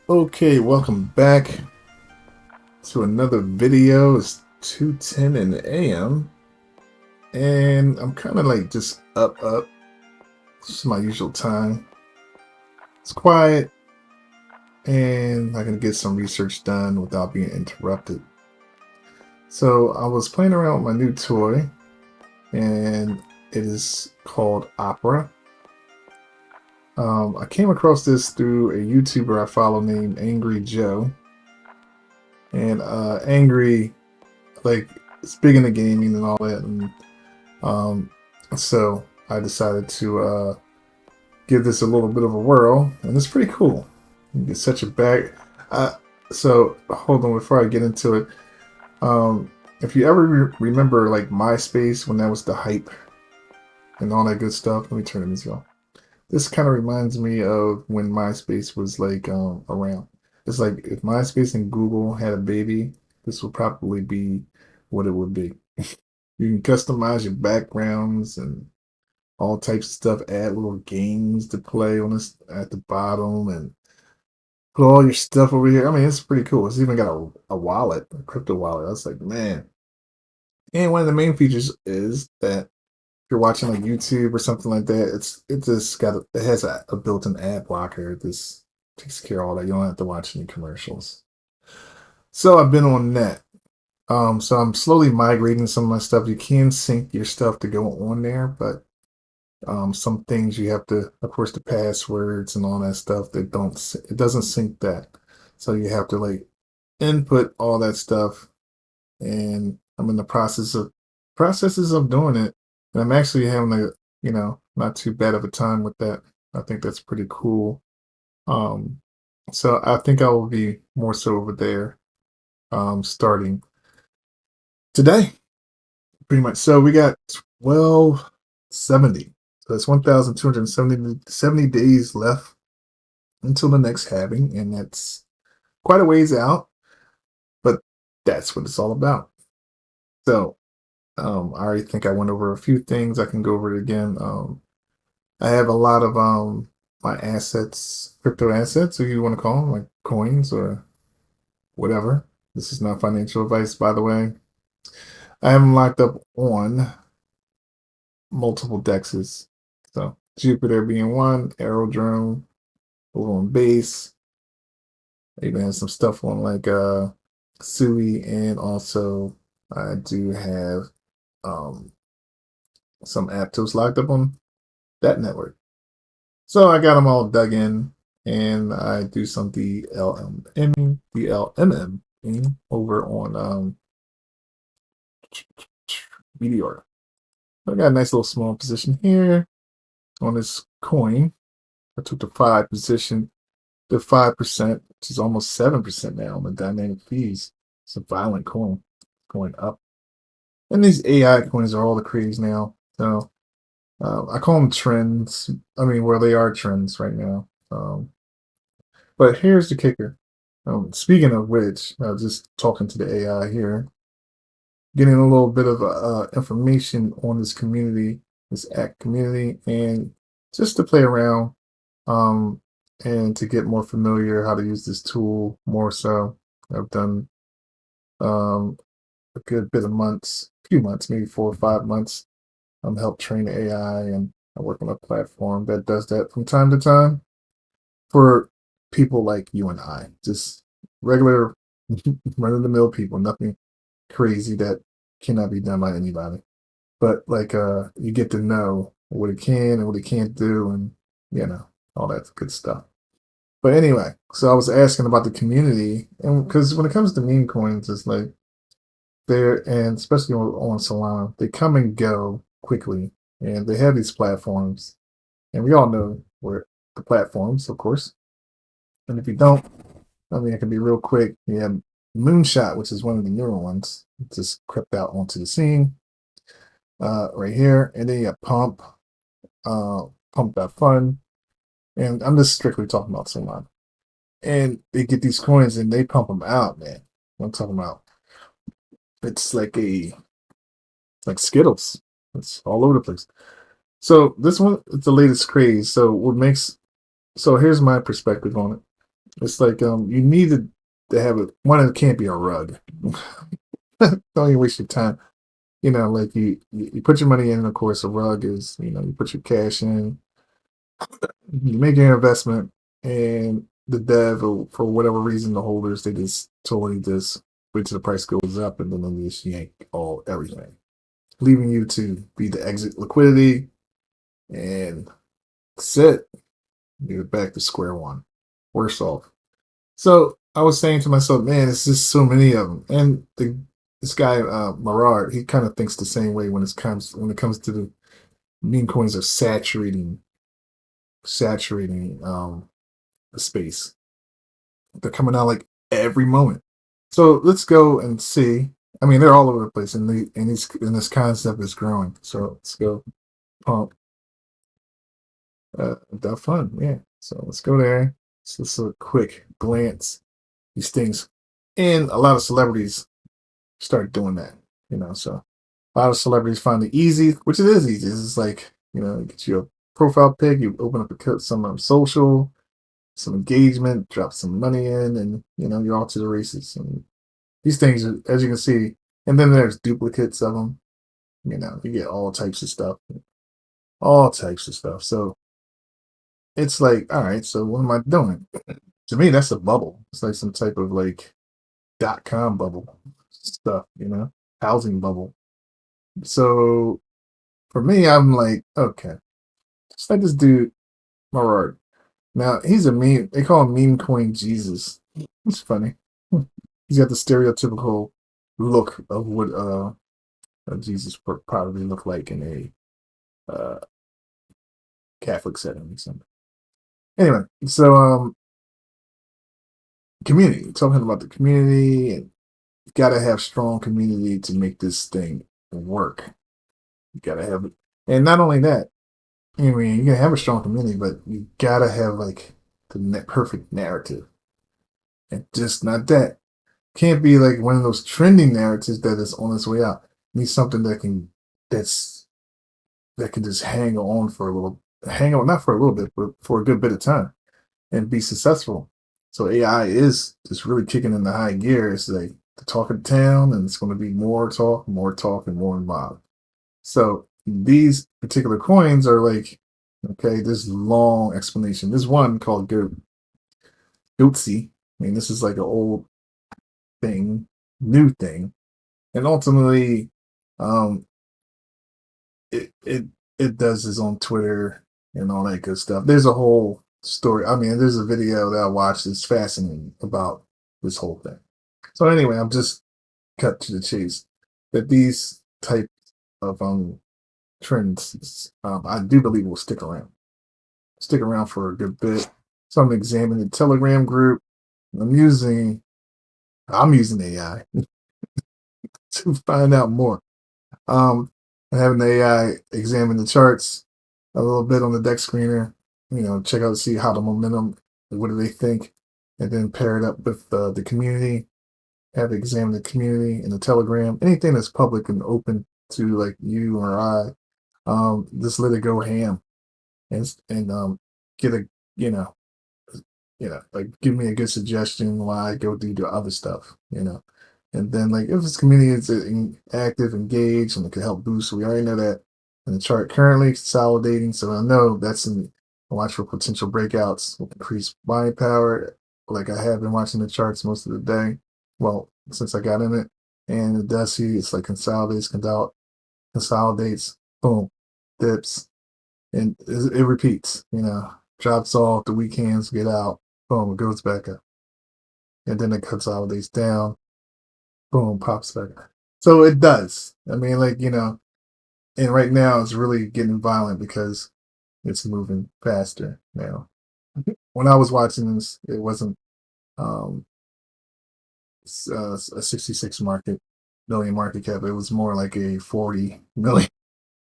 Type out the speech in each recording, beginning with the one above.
Okay, welcome back to another video. It's 2:10 in the AM, and I'm kind of like just up. This is my usual time. It's quiet, and I can get some research done without being interrupted. So I was playing around with my new toy, and it is called Opera. I came across this through a YouTuber I follow named Angry Joe, and Angry like it's big in the gaming and all that, and Um, so I decided to give this a little bit of a whirl, and it's pretty cool. You get such a bag. Uh, so hold on before I get into it. If you ever remember like MySpace when that was the hype and all that good stuff, let me turn the music off. This kind of reminds me of when MySpace was like around. It's like if MySpace and Google had a baby, this would probably be what it would be. You can customize your backgrounds and all types of stuff, add little games to play on this at the bottom and put all your stuff over here. I mean, it's pretty cool. It's even got a wallet, a crypto wallet. I was like, man. And one of the main features is that if you're watching like YouTube or something like that, it just it has a built-in ad blocker. This takes care of all that. You don't have to watch any commercials. So I've been on that. So I'm slowly migrating some of my stuff. You can sync your stuff to go on there, but some things you have to, of course, the passwords and all that stuff. It doesn't sync that, so you have to like input all that stuff. And I'm in the processes of doing it, and I'm actually having not too bad of a time with that. I think that's pretty cool. Um, so I think I will be more so over there, starting today, pretty much. So we got 1270. So that's 1,270 days left until the next halving, and that's quite a ways out, but that's what it's all about. So, I already think I went over a few things. I can go over it again. I have a lot of my assets, crypto assets, if you want to call them, like coins or whatever. This is not financial advice, by the way. I have them locked up on multiple dexes. So Jupiter being one, Aerodrome, over on base. I even have some stuff on like Sui, and also I do have um some Aptos locked up on that network. So I got them all dug in, and I do some DLMM over on Meteor. I got a nice little small position here on this coin. I took the 5 position, the 5%, which is almost 7% now on the dynamic fees. It's a violent coin going up. And these AI coins are all the craze now. So I call them trends. I mean, well, they are trends right now. But here's the kicker. Speaking of which, just talking to the AI here, getting a little bit of information on this community, this ACT community, and just to play around, um, and to get more familiar how to use this tool more so. I've done um, a good bit of months, few months, maybe 4 or 5 months, help train AI, and I work on a platform that does that from time to time for people like you and I, just regular run of the mill people, nothing crazy that cannot be done by anybody. But like you get to know what it can and what it can't do, and you know, all that good stuff. But anyway, so I was asking about the community, and because when it comes to meme coins, it's like and especially on Solana, they come and go quickly, and they have these platforms, and we all know where the platforms, of course. And if you don't, I mean, it can be real quick. You have Moonshot, which is one of the newer ones, it just crept out onto the scene right here, and then you have uh, Pump.fun, and I'm just strictly talking about Solana. And they get these coins and they pump them out, man. I'm talking about it's like Skittles. It's all over the place. So this one, it's the latest craze. So here's my perspective on it. It's like you need to have it. One, it can't be a rug. Don't even waste your time. Like you put your money in. Of course, a rug is you put your cash in, you make your investment, and the dev or for whatever reason the holders they just totally just wait till the price goes up and then they just yank all everything, leaving you to be the exit liquidity and that's it. You're back to square one, worse off. So I was saying to myself, man, it's just so many of them. And this guy Marard, he kind of thinks the same way when it comes to the meme coins are saturating the space. They're coming out like every moment. So let's go and see. I mean, they're all over the place, and this concept is growing. So let's go pump that fun, yeah. So let's go there. So let's do a quick glance. These things, and a lot of celebrities start doing that. So a lot of celebrities find it easy, which it is easy. It's like you get you a profile pic, you open up some social, some engagement, drop some money in, and you're off to the races. And these things, as you can see, and then there's duplicates of them. You get all types of stuff, all types of stuff. So it's like, all right, so what am I doing? To me, that's a bubble. It's like some type of like .com bubble stuff, housing bubble. So for me, I'm like, okay, just like this dude, Marard. Now he's a meme. They call him meme coin Jesus. It's funny. He's got the stereotypical look of what Jesus probably looked like in a Catholic setting or something. Anyway, so community. Talking about the community, and you gotta have strong community to make this thing work. You gotta have it, and not only that. I mean, you can have a strong community, but you gotta have like the perfect narrative, and just not that. Can't be like one of those trending narratives that is on its way out. It needs something that's that can just hang on not for a little bit, but for a good bit of time and be successful. So AI is just really kicking in the high gear. It's like the talk of the town, and it's going to be more talk, and more involved. So these particular coins are like, okay, this long explanation. There's one called Goatsy. I mean, this is like an old thing, new thing, and ultimately, um, it does his own Twitter and all that good stuff. There's a whole story. I mean, there's a video that I watched that's fascinating about this whole thing. So anyway, I'm just cut to the chase. That these type of trends, I do believe will stick around for a good bit. So I'm examining the Telegram group. I'm using I'm using AI to find out more. I'm having the AI examine the charts a little bit on the deck screener. Check out see how the momentum. What do they think, and then pair it up with the community. Have it examine the community and the Telegram. Anything that's public and open to like you or I. Just let it go ham and get a you know like give me a good suggestion while I go do the other stuff. And then like if this community is active, engaged, and it can help boost, we already know that. And the chart currently consolidating, so I know that's in watch for potential breakouts with increased buying power. Like I have been watching the charts most of the day. Well, since I got in it, and it does see it's like consolidates, boom, dips, and it repeats. Drops off the weekends, get out, boom, it goes back up, and then it consolidates down, boom, pops back up. So it does. I mean, like and right now it's really getting violent because it's moving faster now. When I was watching this, it wasn't um, a 66 million market cap. It was more like a 40 million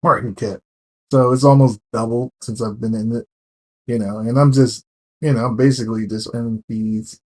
market cap. So it's almost doubled since I've been in it. And I'm just, I'm basically just earning fees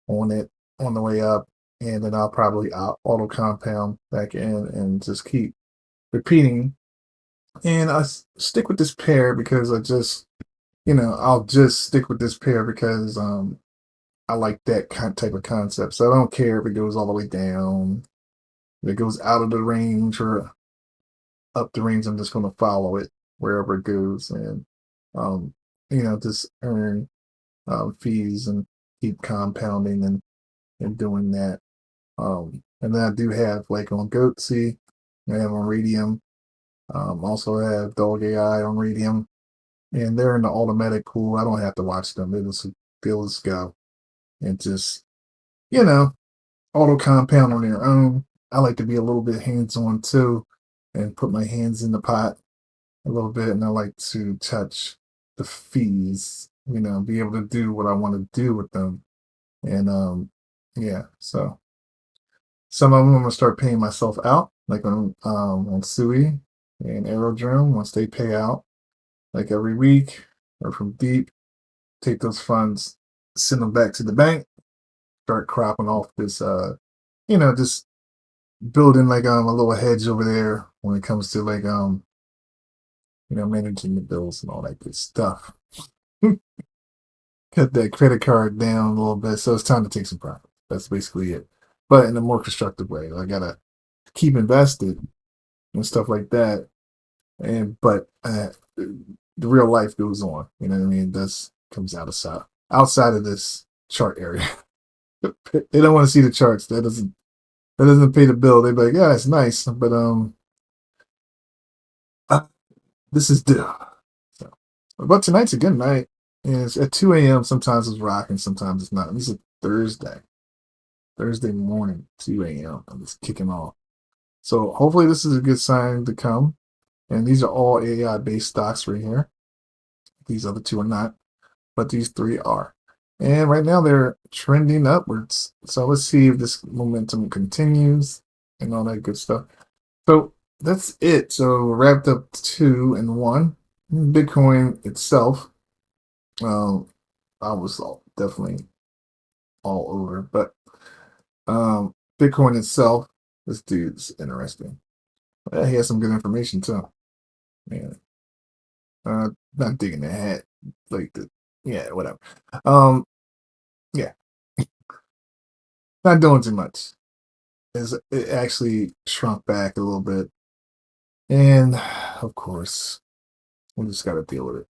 on it on the way up, and then I'll probably auto compound back in and just keep repeating. And stick with this pair because I'll just stick with this pair because I like that type of concept. So I don't care if it goes all the way down, if it goes out of the range or up the range. I'm just going to follow it wherever it goes, and um, just earn fees and keep compounding and doing that. And then I do have like on Goatsy, I have on Radium, also have Dog AI on Radium, and they're in the automatic pool. I don't have to watch them. They'll just go and just you know auto compound on their own. I like to be a little bit hands on too, and put my hands in the pot a little bit, and I like to touch the fees. Be able to do what I want to do with them, and yeah. So some of them I'm gonna start paying myself out, like on Sui and Aerodrome. Once they pay out, like every week or from Deep, take those funds, send them back to the bank, start cropping off this, just building like a little hedge over there when it comes to like managing the bills and all that good stuff. Cut that credit card down a little bit, so it's time to take some profit. That's basically it, but in a more constructive way. I gotta keep invested and stuff like that, and but the real life goes on. You know what I mean? This comes outside of this chart area. They don't want to see the charts. That doesn't pay the bill. They're like, yeah, it's nice, but uh, this is due. So, but tonight's a good night. And it's at 2 a.m. Sometimes it's rocking, sometimes it's not. This is Thursday morning, 2 a.m. I'm just kicking off. So hopefully this is a good sign to come. And these are all AI based stocks right here. These other two are not, but these three are. And right now they're trending upwards. So let's see if this momentum continues and all that good stuff. So that's it. So wrapped up 2 and 1. Bitcoin itself, I was definitely all over, but Bitcoin itself, this dude's interesting. He has some good information too. Man, not digging the hat like the yeah, whatever. Um, yeah, not doing too much. It actually shrunk back a little bit, and of course, we just got to deal with it.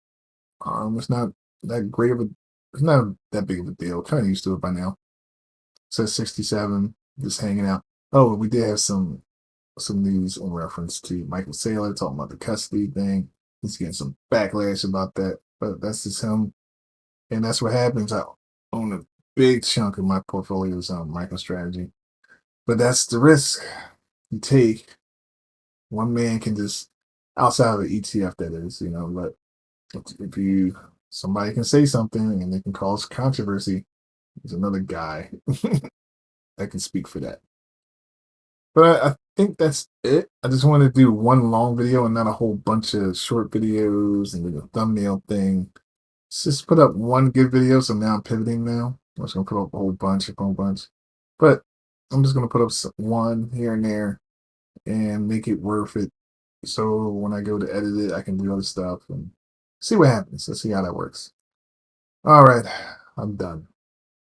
It's not that great of a, it's not that big of a deal. Kind of used to it by now. Says 67, just hanging out. Oh, we did have some news in reference to Michael Saylor talking about the custody thing. He's getting some backlash about that, but that's just him, and that's what happens. I own a big chunk of my portfolio's on MicroStrategy, but that's the risk you take. One man can just outside of the ETF, that is, but if you somebody can say something and they can cause controversy, there's another guy that can speak for that. But I think that's it. I just want to do one long video and not a whole bunch of short videos and the thumbnail thing. Just put up one good video. So now I'm pivoting now. I'm just gonna put up a whole bunch. But I'm just gonna put up one here and there and make it worth it. So when I go to edit it, I can do other stuff and see what happens. Let's see how that works. All right, I'm done.